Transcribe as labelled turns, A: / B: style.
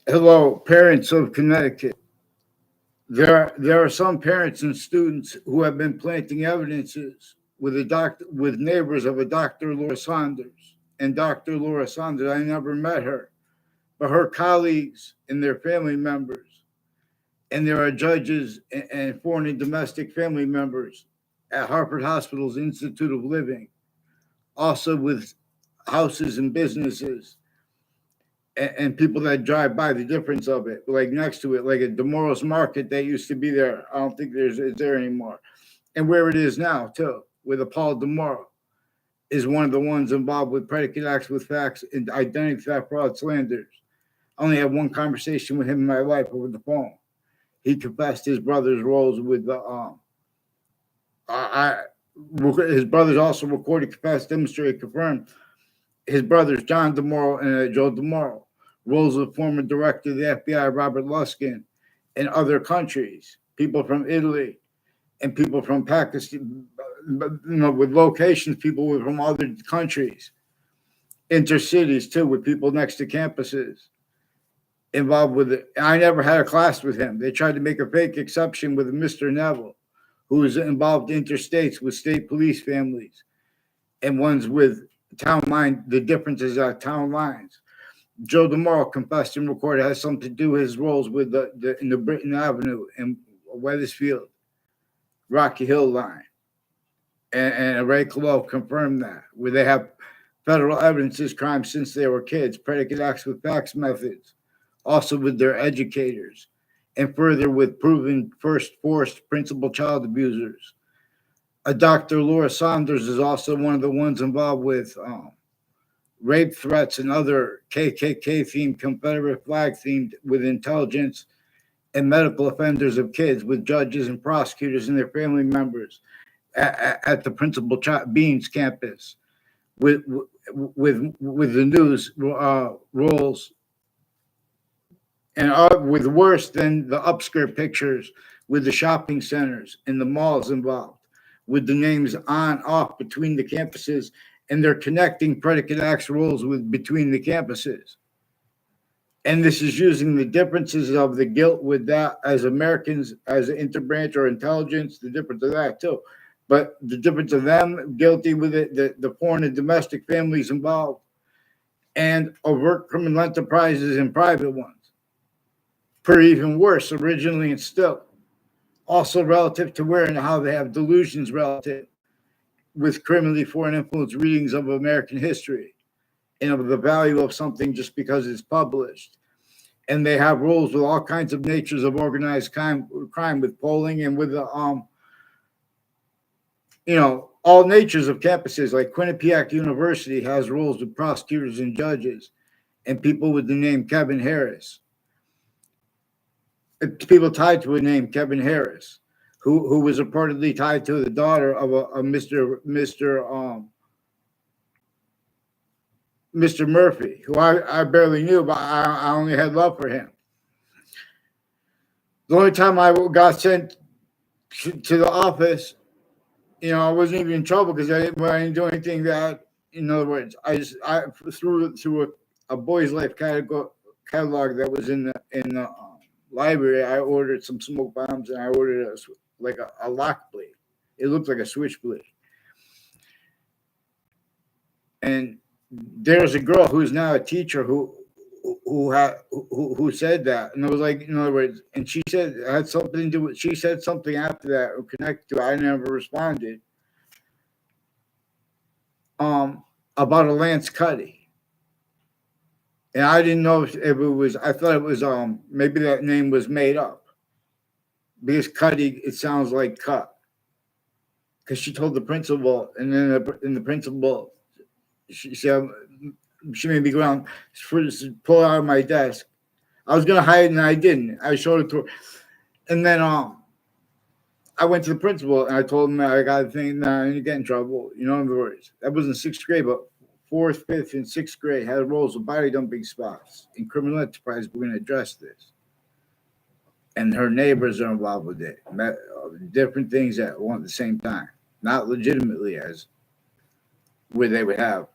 A: Hello, parents of Connecticut. There are some parents and students who have been planting evidences with neighbors of a Dr. Laura Saunders. And Dr. Laura Saunders, I never met her, but her colleagues and their family members, and there are judges and foreign and domestic family members at Harvard Hospital's Institute of Living, also with houses and businesses and people that drive by the difference of it, like next to it, like a Demoro's Market that used to be there. I don't think it's there anymore. And where it is now, too, with a Paul Demoro is one of the ones involved with predicate acts with facts and identity theft, fraud, slanders. I only had one conversation with him in my life over the phone. He confessed his brother's roles with the I his brothers also recorded, confessed, demonstrated, confirmed his brothers, John DeMoro and Joe DeMoro, roles of former director of the FBI, Robert Luskin, in other countries, people from Italy and people from Pakistan, with locations, people from other countries, intercities too, with people next to campuses involved with it. I never had a class with him. They tried to make a fake exception with Mr. Neville, who was involved interstates with state police families and ones with town line, the differences are town lines. Joe DeMoro confessed and recorded has something to do with his roles with in the Britain Avenue and Weathersfield, Rocky Hill line. And Ray Clough confirmed that, where they have federal evidences crimes since they were kids, predicate acts with facts methods, also with their educators, and further with proven first forced principal child abusers. A Dr. Laura Saunders is also one of the ones involved with rape threats and other KKK themed, Confederate flag themed, with intelligence and medical offenders of kids, with judges and prosecutors and their family members at the Principal Beans campus, with the news roles, and with worse than the upskirt pictures, with the shopping centers and the malls involved, with the names on, off between the campuses, and they're connecting predicate acts rules with between the campuses. And this is using the differences of the guilt with that as Americans, as interbranch or intelligence, the difference of that too. But the difference of them guilty with it, the foreign and domestic families involved, and overt criminal enterprises and private ones. Per even worse, originally and still. Also relative to where and how they have delusions relative with criminally foreign influence readings of American history and of the value of something just because it's published. And they have rules with all kinds of natures of organized crime with polling and with the all natures of campuses. Like Quinnipiac University has rules with prosecutors and judges and people with the name Kevin Harris. People tied to a name Kevin Harris, who was reportedly tied to the daughter of a Mr. Murphy, who I barely knew, but I only had love for him. The only time I got sent to the office, I wasn't even in trouble because I didn't do anything that, in other words, I through a boys' life catalog that was in the library. I ordered some smoke bombs and I ordered a lock blade. It looked like a switchblade. And there's a girl who's now a teacher who said that, and it was like, in other words, and she said it had something to do with. She said something after that or connected to. I never responded. About a Lance Cuddy, and I didn't know if it was. I thought it was maybe that name was made up because Cuddy, it sounds like cut. Because she told the principal, and then the principal, she said. She made me go down, pull it out of my desk. I was gonna hide it and I didn't. I showed it to her, and then I went to the principal and I told him I got a thing. Nah, you get in trouble. In other words, that was in sixth grade, but fourth, fifth, and sixth grade had roles of body dumping spots in criminal enterprise. We're gonna address this, and her neighbors are involved with it. Different things at the same time, not legitimately as where they would have